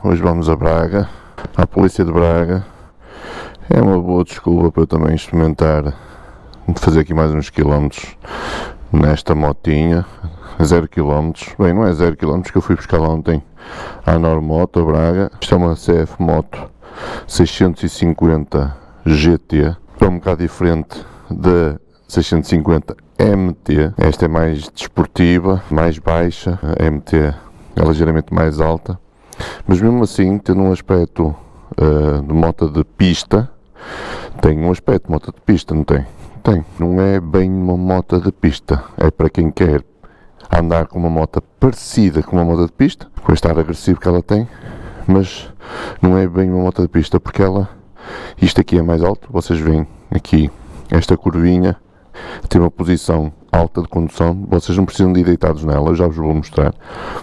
hoje vamos a Braga, à Polícia de Braga. É uma boa desculpa para eu também experimentar fazer aqui mais uns quilómetros nesta motinha, 0 km. Bem, não é 0 km que eu fui buscar ontem à Normoto, a Braga. Isto é uma CF Moto 650 GT, é um bocado diferente da 650 MT. Esta é mais desportiva, mais baixa, a MT é ligeiramente mais alta, mas mesmo assim, tendo um aspecto de moto de pista, tem um aspecto de moto de pista, não tem? Tem. Não é bem uma moto de pista, é para quem quer andar com uma moto parecida com uma moto de pista, com este ar agressivo que ela tem, mas não é bem uma moto de pista, porque isto aqui é mais alto, vocês veem aqui, esta curvinha, tem uma posição alta de condução, vocês não precisam de ir deitados nela, eu já vos vou mostrar,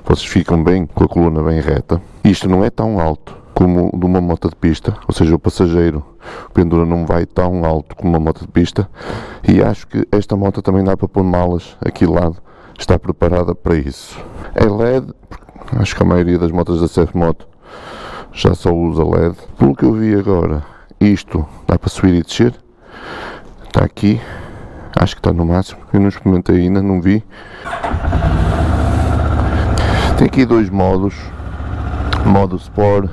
vocês ficam bem, com a coluna bem reta. Isto não é tão alto como de uma moto de pista, ou seja, o passageiro, o pendura não vai tão alto como uma moto de pista, e acho que esta moto também dá para pôr malas aqui ao lado, está preparada para isso. É LED, acho que a maioria das motos da CF Moto já só usa LED, pelo que eu vi agora, isto dá para subir e descer, está aqui. Acho que está no máximo, eu não experimentei ainda, não vi. Tem aqui dois modos, modo Sport,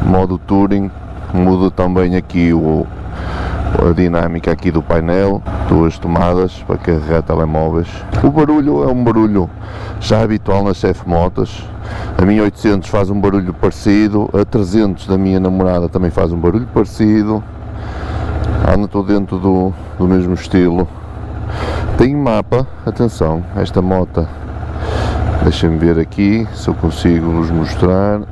modo Touring, muda também aqui a dinâmica aqui do painel, duas tomadas para carregar telemóveis. O barulho é um barulho já habitual nas CF Motos, a minha 800 faz um barulho parecido, a 300 da minha namorada também faz um barulho parecido. Anda tudo dentro do mesmo estilo. Tem mapa, atenção, esta moto, deixem-me ver aqui se eu consigo vos mostrar.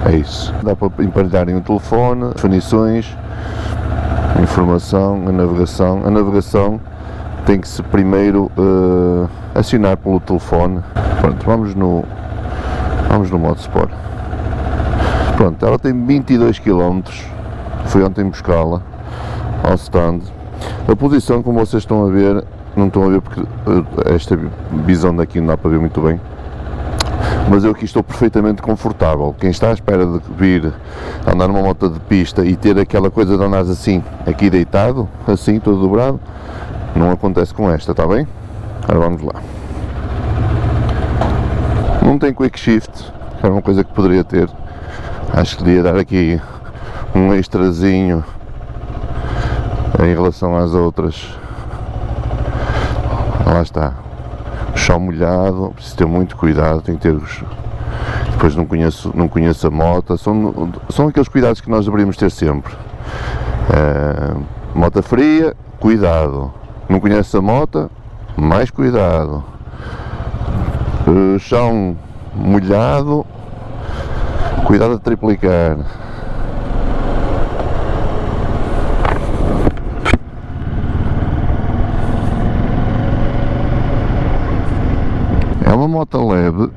É isso. Dá para emparelharem o telefone, definições, informação, a navegação. A navegação tem que se primeiro acionar pelo telefone. Pronto, vamos no modo Sport. Pronto, ela tem 22 km, fui ontem buscá-la ao stand. A posição, como vocês estão a ver, não estão a ver porque esta visão daqui não dá para ver muito bem, mas eu aqui estou perfeitamente confortável. Quem está à espera de vir andar numa moto de pista e ter aquela coisa de andar assim, aqui deitado, assim, todo dobrado, não acontece com esta, está bem? Agora vamos lá. Não tem quick shift, que é uma coisa que poderia ter. Acho que devia dar aqui um extrazinho em relação às outras. Lá está, o chão molhado, preciso ter muito cuidado, tem que ter os... Depois não conheço a moto, são aqueles cuidados que nós deveríamos ter sempre. Moto fria, cuidado, não conhece a moto, mais cuidado. Chão molhado, cuidado a triplicar. É uma moto leve.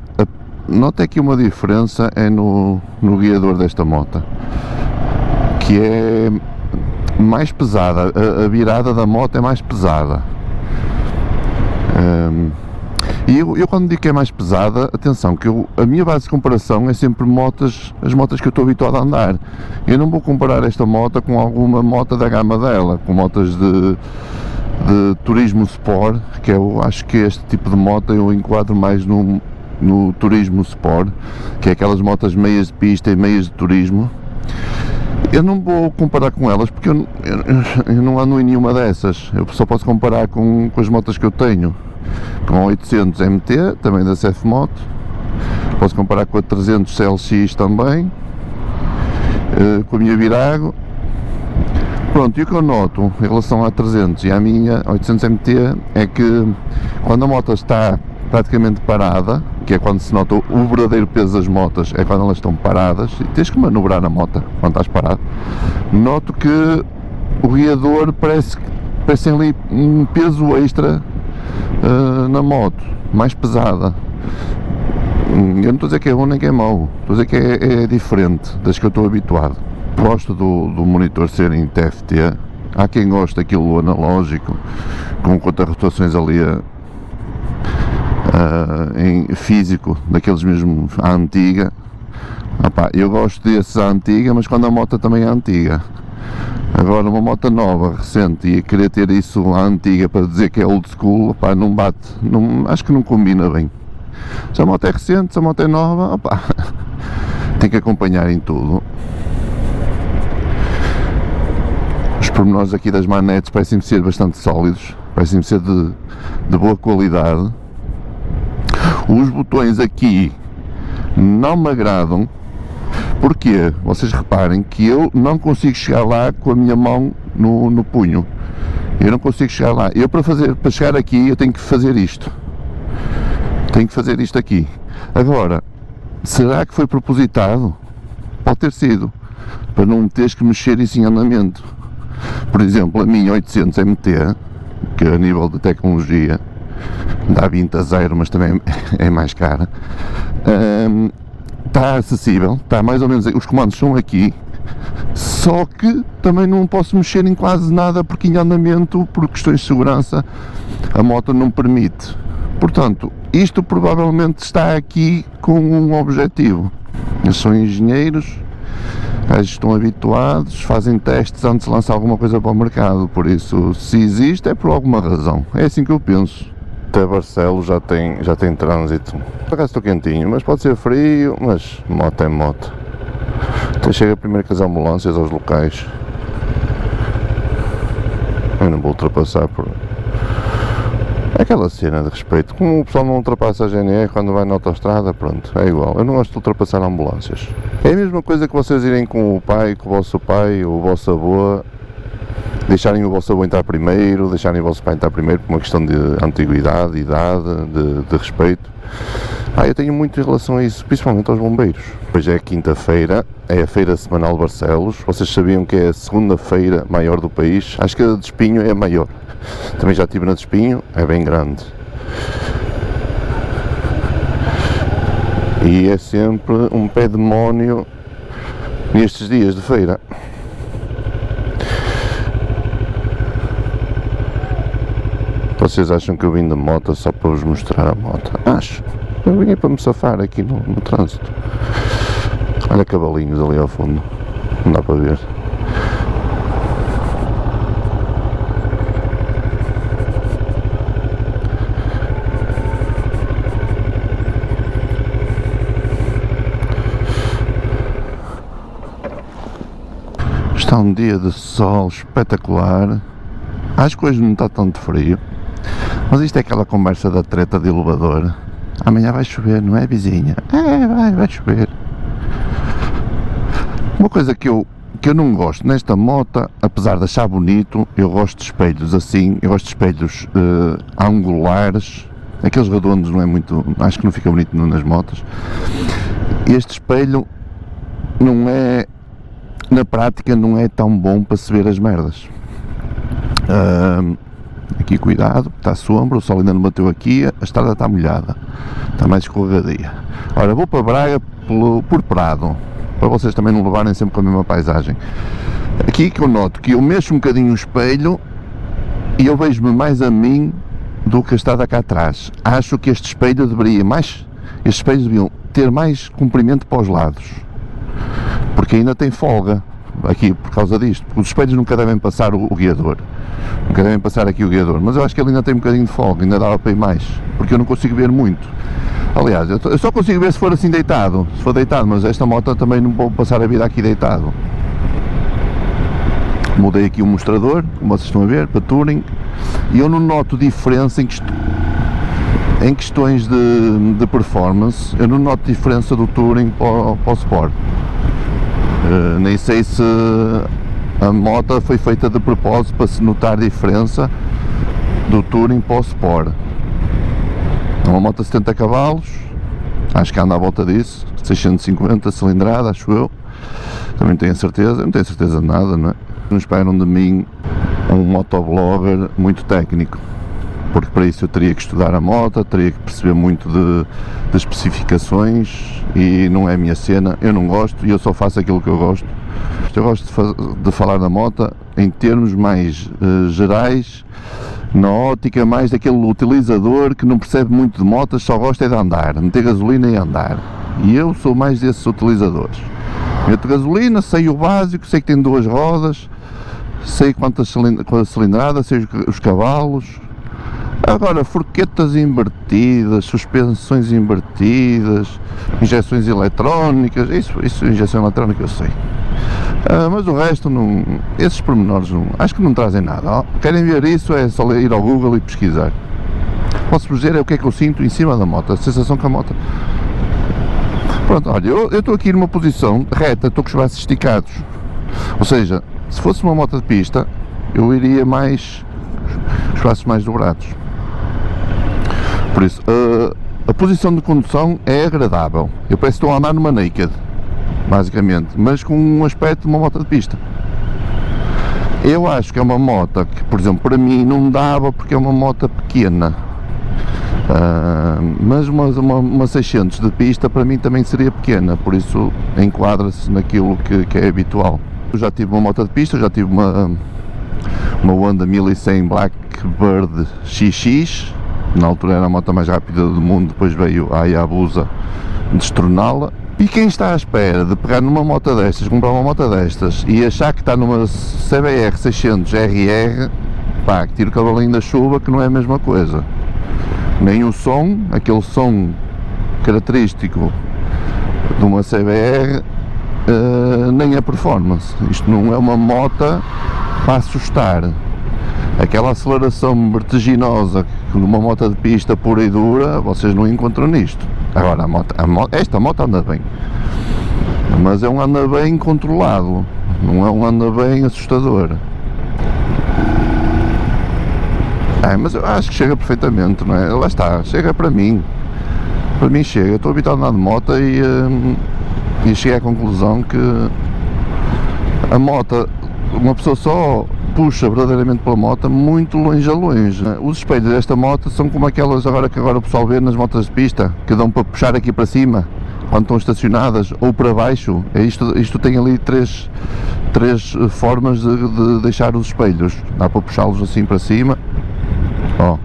Nota aqui uma diferença é no guiador desta moto, que é mais pesada. A virada da moto é mais pesada. E eu quando digo que é mais pesada, atenção, que a minha base de comparação é sempre as motas que eu estou habituado a andar. Eu não vou comparar esta moto com alguma moto da gama dela, com motas de turismo sport, que eu acho que este tipo de moto eu enquadro mais no turismo sport, que é aquelas motas meias de pista e meias de turismo. Eu não vou comparar com elas porque eu não ando em nenhuma dessas, eu só posso comparar com as motas que eu tenho. Com a 800 MT, também da CF Moto, posso comparar com a 300 CLX também, com a minha Virago. Pronto, e o que eu noto em relação à 300 e à minha 800 MT é que quando a moto está praticamente parada, que é quando se nota o verdadeiro peso das motas, é quando elas estão paradas e tens que manobrar a moto quando estás parado, noto que o guiador parece ali um peso extra na moto, mais pesada. Eu não estou a dizer que é bom nem que é mau, estou a dizer que é diferente das que eu estou habituado. Gosto do monitor ser em TFT, há quem goste daquilo analógico, com conta-rotações ali em físico, daqueles mesmo à antiga. Opa, eu gosto desses à antiga, mas quando a moto também é antiga. Agora uma moto nova, recente, e querer ter isso à antiga para dizer que é old school, opa, não bate, não, acho que não combina bem. Se a moto é recente, se a moto é nova, opa, tem que acompanhar em tudo. Os pormenores aqui das manetes parecem ser bastante sólidos, parecem ser de boa qualidade. Os botões aqui não me agradam. Porquê? Vocês reparem que eu não consigo chegar lá com a minha mão no punho. Eu não consigo chegar lá. Eu para chegar aqui eu tenho que fazer isto. Tenho que fazer isto aqui. Agora, será que foi propositado? Pode ter sido. Para não teres que mexer isso em andamento. Por exemplo, a minha 800 MT, que a nível de tecnologia dá 20 a 0, mas também é mais cara. Está acessível, está mais ou menos, os comandos são aqui, só que também não posso mexer em quase nada porque em andamento, por questões de segurança, a moto não permite. Portanto, isto provavelmente está aqui com um objetivo. Eles são engenheiros, eles estão habituados, fazem testes antes de lançar alguma coisa para o mercado, por isso, se existe é por alguma razão, é assim que eu penso. Até Barcelos já tem trânsito. Por acaso estou quentinho, mas pode ser frio, mas moto é moto. Até chega primeiro com as ambulâncias aos locais. Eu não vou ultrapassar por... aquela cena de respeito. Como o pessoal não ultrapassa a GNR quando vai na autoestrada, pronto, é igual. Eu não gosto de ultrapassar ambulâncias. É a mesma coisa que vocês irem com o pai, com o vosso pai, ou o vosso avô, deixarem o vosso avô entrar primeiro, deixarem o vosso pai entrar primeiro por uma questão de antiguidade, idade, de respeito. Eu tenho muito em relação a isso, principalmente aos bombeiros. Hoje é quinta-feira, é a Feira Semanal de Barcelos. Vocês sabiam que é a segunda feira maior do país? Acho que a de Espinho é a maior. Também já estive na de Espinho, é bem grande. E é sempre um pé demónio nestes dias de feira. Vocês acham que eu vim da moto só para vos mostrar a moto? Acho. Eu vim para me safar aqui no trânsito. Olha cavalinhos ali ao fundo. Não dá para ver. Está um dia de sol espetacular. Acho que hoje não está tanto frio. Mas isto é aquela conversa da treta de elevador. Amanhã vai chover, não é, vizinha? Vai chover. Uma coisa que eu não gosto nesta moto, apesar de achar bonito, eu gosto de espelhos assim, eu gosto de espelhos angulares. Aqueles redondos não é muito, acho que não fica bonito nas motos. Este espelho não é, na prática não é tão bom para se ver as merdas. Aqui cuidado, está sombra, o sol ainda não bateu aqui, a estrada está molhada, está mais escorregadia. Ora, vou para Braga por Prado, para vocês também não levarem sempre com a mesma paisagem. Aqui que eu noto que eu mexo um bocadinho o espelho e eu vejo-me mais a mim do que a estrada cá atrás. Acho que este espelho estes espelhos deviam ter mais comprimento para os lados, porque ainda tem folga aqui por causa disto, porque os espelhos nunca devem passar o guiador, nunca devem passar aqui o guiador, mas eu acho que ele ainda tem um bocadinho de folga, ainda dava para ir mais, porque eu não consigo ver muito. Aliás, eu só consigo ver se for assim deitado, mas esta moto também não vou passar a vida aqui deitado. Mudei aqui o mostrador, como vocês estão a ver, para Touring, e eu não noto diferença em questões de performance, eu não noto diferença do Touring para o Sport. Nem sei se a moto foi feita de propósito para se notar diferença do Touring para o Sport. É uma moto de 70 cavalos, acho que anda à volta disso, 650 cilindrada, acho eu. Também tenho a certeza, eu não tenho certeza de nada, não é? Não esperam de mim um motovlogger muito técnico, porque para isso eu teria que estudar a moto, teria que perceber muito de especificações, e não é a minha cena, eu não gosto e eu só faço aquilo que eu gosto. Eu gosto de falar da moto em termos mais gerais na ótica mais daquele utilizador que não percebe muito de motas, só gosta é de andar, meter gasolina e andar. E eu sou mais desses utilizadores. Meto gasolina, sei o básico, sei que tem 2 rodas, sei quantas cilindradas, sei os cavalos. Agora, forquetas invertidas, suspensões invertidas, injeções eletrónicas, isso injeção eletrónica eu sei. Mas o resto, não, esses pormenores não, acho que não trazem nada. Querem ver isso, é só ir ao Google e pesquisar. Posso-vos dizer o que é que eu sinto em cima da moto, a sensação que a moto... Pronto, olha, eu estou aqui numa posição reta, estou com os braços esticados. Ou seja, se fosse uma moto de pista, eu iria mais, os braços mais dobrados. Por isso, a posição de condução é agradável. Eu parece que estou a andar numa naked, basicamente, mas com um aspecto de uma moto de pista. Eu acho que é uma moto que, por exemplo, para mim não dava porque é uma moto pequena. Mas uma 600 de pista para mim também seria pequena, por isso enquadra-se naquilo que é habitual. Eu já tive uma moto de pista, já tive uma Honda 1100 Blackbird XX, na altura era a moto mais rápida do mundo, depois veio a Hayabusa destroná-la. E quem está à espera de pegar numa moto destas, comprar uma moto destas e achar que está numa CBR 600 RR, pá, que tira o cavalinho da chuva, que não é a mesma coisa. Nem o som, aquele som característico de uma CBR, nem a performance. Isto não é uma moto para assustar. Aquela aceleração vertiginosa numa moto de pista pura e dura, vocês não encontram nisto. Agora, esta moto anda bem, mas é um anda bem controlado, não é um anda bem assustador. Mas eu acho que chega perfeitamente, não é? Lá está, chega para mim chega. Eu estou habituado a andar de moto e cheguei à conclusão que a moto, uma pessoa só puxa verdadeiramente pela moto muito longe a longe. Os espelhos desta moto são como aquelas que agora o pessoal vê nas motas de pista, que dão para puxar aqui para cima quando estão estacionadas, ou para baixo. Isto tem ali três formas de deixar os espelhos. Dá para puxá-los assim para cima, ó,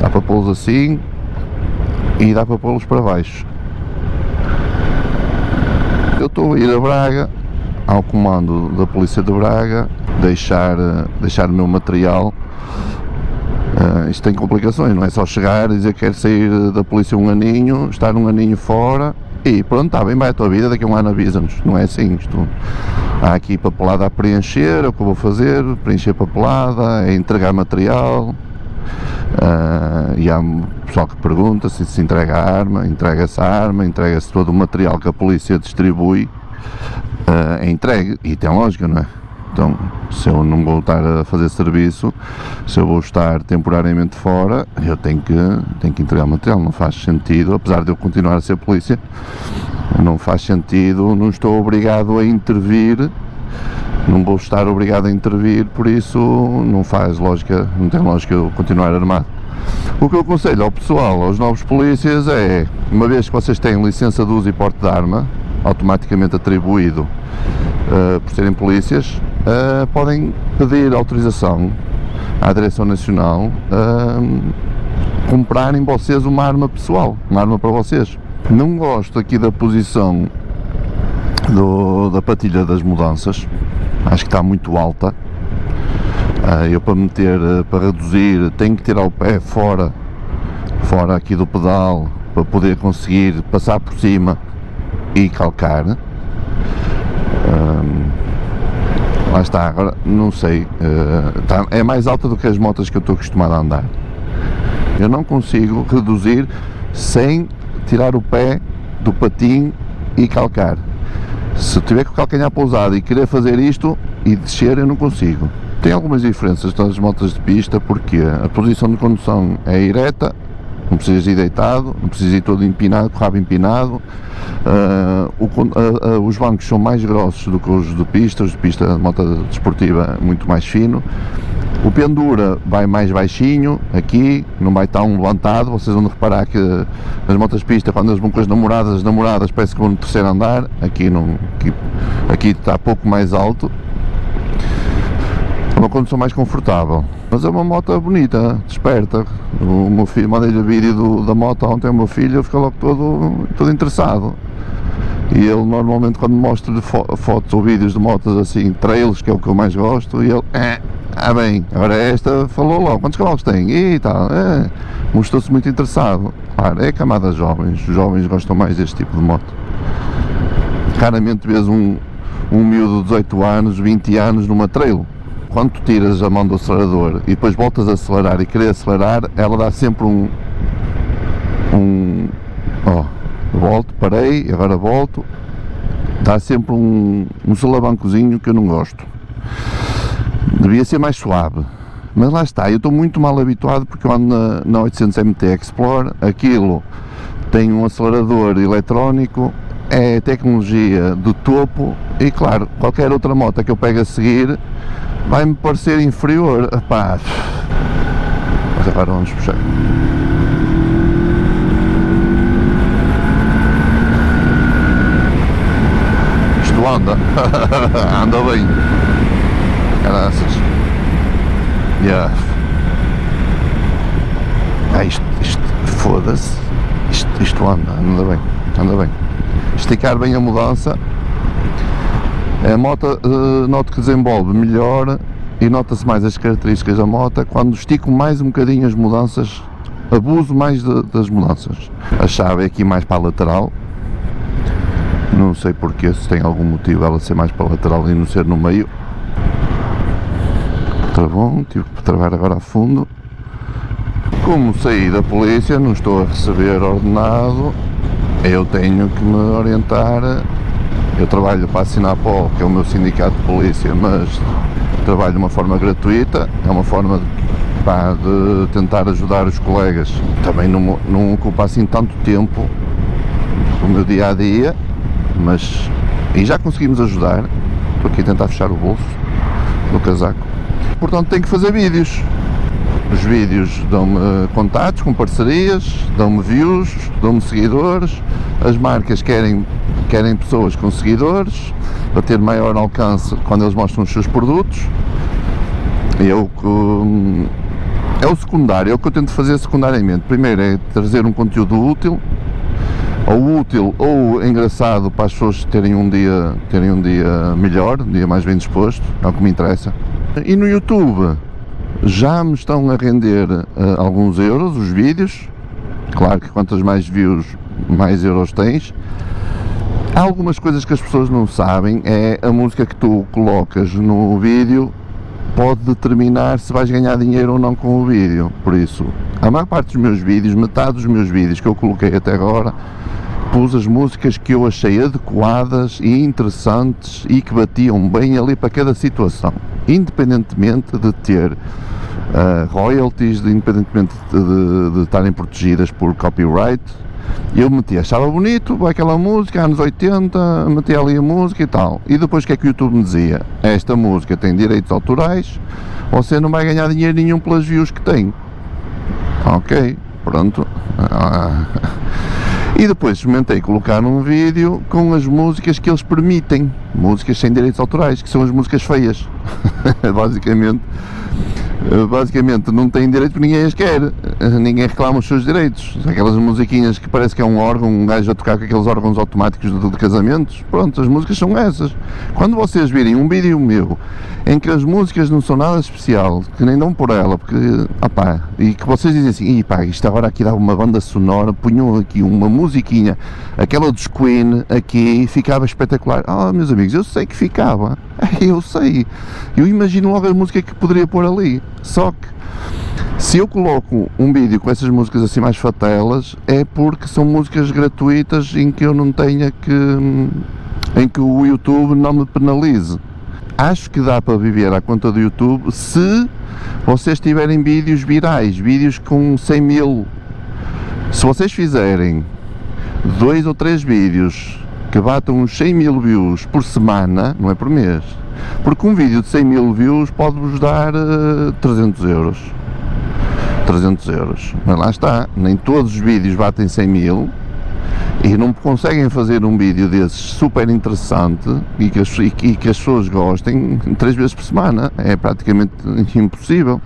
dá para pô-los assim e dá para pô-los para baixo. Eu estou a ir a Braga, ao comando da Polícia de Braga, deixar o meu material. Isto tem complicações, não é só chegar e dizer que quero sair da polícia um aninho, estar um aninho fora e pronto, está bem, vai a tua vida, daqui a um ano avisa-nos. Não é assim, isto há aqui papelada a preencher, é o que eu vou fazer, preencher papelada, é entregar material. E há pessoal que pergunta se entrega a arma, entrega-se a arma, entrega-se todo o material que a polícia distribui, é entregue, e tem lógica, não é? Então, se eu não vou estar a fazer serviço, se eu vou estar temporariamente fora, eu tenho que entregar material. Não faz sentido, apesar de eu continuar a ser polícia, não faz sentido, não estou obrigado a intervir, não vou estar obrigado a intervir, por isso não faz lógica, não tem lógica eu continuar armado. O que eu aconselho ao pessoal, aos novos polícias, é, uma vez que vocês têm licença de uso e porte de arma, automaticamente atribuído por serem polícias, podem pedir autorização à Direção Nacional comprarem vocês uma arma pessoal, uma arma para vocês. Não gosto aqui da posição da patilha das mudanças, acho que está muito alta. Eu para reduzir, tenho que tirar o pé fora aqui do pedal para poder conseguir passar por cima e calcar. Lá está, agora não sei, é mais alta do que as motas que eu estou acostumado a andar. Eu não consigo reduzir sem tirar o pé do patim e calcar. Se tiver com o calcanhar pousado e querer fazer isto e descer, eu não consigo. Tem algumas diferenças das motas de pista, porque a posição de condução é ereta, não precisas ir deitado, não precisas ir todo empinado, com o rabo empinado. Os bancos são mais grossos do que os de pista, a moto desportiva é muito mais fino. O pendura vai mais baixinho, aqui não vai tão levantado. Vocês vão reparar que nas motas de pista, quando eles vão com as namoradas parece que vão no terceiro andar, aqui está pouco mais alto. É uma condução mais confortável. Mas é uma moto bonita, desperta. O meu filho, mandei-lhe o vídeo da moto ontem ao meu filho, eu fico logo todo interessado. E ele normalmente quando mostra fotos ou vídeos de motos assim, trails, que é o que eu mais gosto, e ele, bem, agora esta falou logo, quantos cavalos tem? E tal, mostrou-se muito interessado. Claro, é a camada jovens, os jovens gostam mais deste tipo de moto. Raramente vês um miúdo de 18 anos, 20 anos numa trail. Quando tu tiras a mão do acelerador e depois voltas a acelerar e querer acelerar, ela dá sempre volto, parei, agora volto, dá sempre um solavancozinho que eu não gosto. Devia ser mais suave, mas lá está, eu estou muito mal habituado porque eu ando na 800 MT Explorer, aquilo tem um acelerador eletrónico, é tecnologia do topo e claro, qualquer outra moto que eu pegue a seguir vai-me parecer inferior. Epá. Mas agora vamos puxar. Isto anda. Anda bem. Caraças. Yeah. Isto foda-se. Isto anda bem. Esticar bem a mudança. A moto noto que desenvolve melhor e nota-se mais as características da moto quando estico mais um bocadinho as mudanças, abuso mais das mudanças. A chave é aqui mais para a lateral, não sei porquê, se tem algum motivo ela ser mais para a lateral e não ser no meio. Travão, tive que travar agora a fundo. Como saí da polícia, não estou a receber ordenado, eu tenho que me orientar. Eu trabalho para a Sinapol, que é o meu sindicato de polícia, mas trabalho de uma forma gratuita, é uma forma de tentar ajudar os colegas. Também não ocupa assim tanto tempo do meu dia a dia, mas e já conseguimos ajudar. Estou aqui a tentar fechar o bolso do casaco. Portanto, tenho que fazer vídeos. Os vídeos dão-me contatos com parcerias, dão-me views, dão-me seguidores. As marcas querem pessoas com seguidores para ter maior alcance quando eles mostram os seus produtos. É o secundário, é o que eu tento fazer secundariamente. Primeiro é trazer um conteúdo útil ou engraçado para as pessoas terem um dia melhor, um dia mais bem disposto, é o que me interessa. E no YouTube já me estão a render alguns euros os vídeos. Claro que quantas mais views, mais euros tens. Há algumas coisas que as pessoas não sabem, é a música que tu colocas no vídeo pode determinar se vais ganhar dinheiro ou não com o vídeo. Por isso, a maior parte dos meus vídeos, metade dos meus vídeos que eu coloquei até agora, pus as músicas que eu achei adequadas e interessantes e que batiam bem ali para cada situação, independentemente de ter royalties, independentemente de estarem protegidas por copyright. Eu metia, achava bonito aquela música, anos 80, metia ali a música e tal. E depois o que é que o YouTube me dizia? Esta música tem direitos autorais, você não vai ganhar dinheiro nenhum pelas views que tem. Ok, pronto. E depois experimentei colocar um vídeo com as músicas que eles permitem, músicas sem direitos autorais, que são as músicas feias. Basicamente não têm direito porque ninguém as quer, ninguém reclama os seus direitos. Aquelas musiquinhas que parece que é um órgão, um gajo a tocar com aqueles órgãos automáticos de casamentos, pronto, as músicas são essas. Quando vocês virem um vídeo meu em que as músicas não são nada especial, que nem dão por ela, porque, e que vocês dizem assim, isto agora aqui dava uma banda sonora, punham aqui uma musiquinha, aquela dos Queen aqui, ficava espetacular. Meus amigos, eu sei que ficava, eu sei, eu imagino logo a música que poderia pôr ali. Só que se eu coloco um vídeo com essas músicas assim mais fatelas, é porque são músicas gratuitas em que eu não tenha em que o YouTube não me penalize. Acho que dá para viver à conta do YouTube se vocês tiverem vídeos virais, vídeos com 100 mil. Se vocês fizerem 2 ou 3 vídeos que batam uns 100 mil views por semana, não é por mês, porque um vídeo de 100 mil views pode-vos dar 300 euros. 300 euros. Mas lá está, nem todos os vídeos batem 100 mil e não conseguem fazer um vídeo desses super interessante e que as pessoas gostem 3 vezes por semana, é praticamente impossível.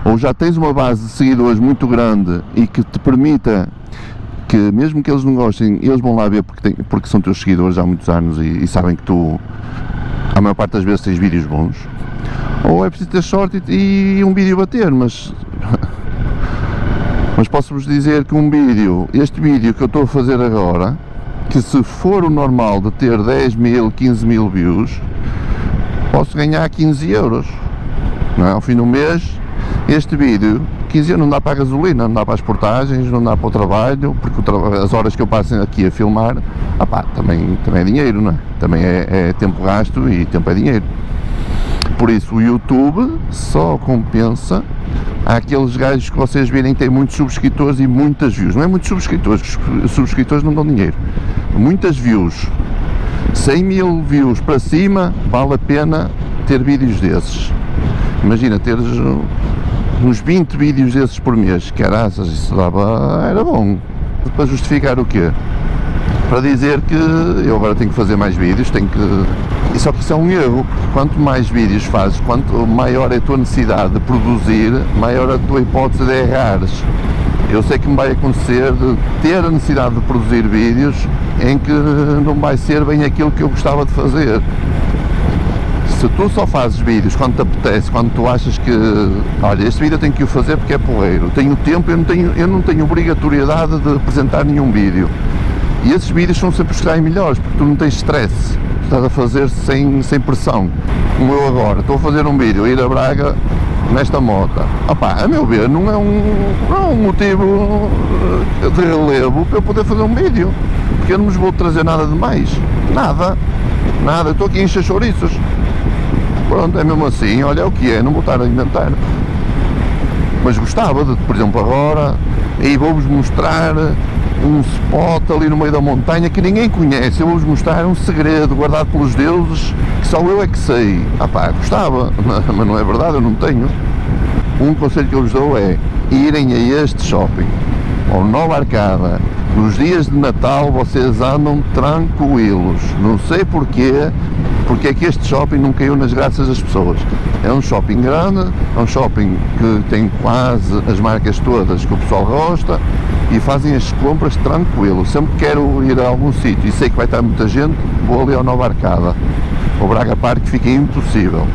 Ou já tens uma base de seguidores muito grande e que te permita que, mesmo que eles não gostem, eles vão lá ver porque são teus seguidores há muitos anos e sabem que tu, a maior parte das vezes, tens vídeos bons. Ou é preciso ter sorte e um vídeo bater, mas posso-vos dizer que este vídeo que eu estou a fazer agora, que se for o normal de ter 10 mil, 15 mil views, posso ganhar 15 euros, não é? Ao fim do mês, este vídeo, 15 euros não dá para a gasolina, não dá para as portagens, não dá para o trabalho, porque as horas que eu passo aqui a filmar, também é dinheiro, não é? Também é tempo gasto e tempo é dinheiro. Por isso o YouTube só compensa aqueles gajos que vocês virem que têm muitos subscritores e muitas views. Não é muitos subscritores, os subscritores não dão dinheiro. Muitas views, 100 mil views para cima, vale a pena ter vídeos desses. Imagina, teres uns 20 vídeos desses por mês, caraças, isso era bom. Para justificar o quê? Para dizer que eu agora tenho que fazer mais vídeos, e só que isso é um erro. Quanto mais vídeos fazes, quanto maior é a tua necessidade de produzir, maior a tua hipótese de errares. Eu sei que me vai acontecer de ter a necessidade de produzir vídeos em que não vai ser bem aquilo que eu gostava de fazer. Se tu só fazes vídeos quando te apetece, quando tu achas que, olha, este vídeo eu tenho que o fazer porque é porreiro, tenho tempo, eu não tenho obrigatoriedade de apresentar nenhum vídeo. E esses vídeos são sempre os que saem melhores, porque tu não tens stress, estás a fazer sem pressão. Como eu agora, estou a fazer um vídeo, ir a Braga nesta moto. A meu ver, não é um motivo de relevo para eu poder fazer um vídeo, porque eu não vos vou trazer nada de mais. Nada, eu estou aqui a encher chouriços. Pronto, é mesmo assim, olha é o que é, não vou estar a inventar. Mas gostava de, por exemplo, agora, aí vou-vos mostrar um spot ali no meio da montanha que ninguém conhece. Eu vou-vos mostrar um segredo guardado pelos deuses que só eu é que sei. Gostava, mas não é verdade, eu não tenho. Um conselho que eu vos dou é irem a este shopping, ao Nova Arcada. Nos dias de Natal vocês andam tranquilos, não sei porquê, porque é que este shopping não caiu nas graças das pessoas. É um shopping grande, é um shopping que tem quase as marcas todas que o pessoal gosta e fazem as compras tranquilo. Sempre que quero ir a algum sítio e sei que vai estar muita gente, vou ali ao Nova Arcada. O Braga Parque fica impossível.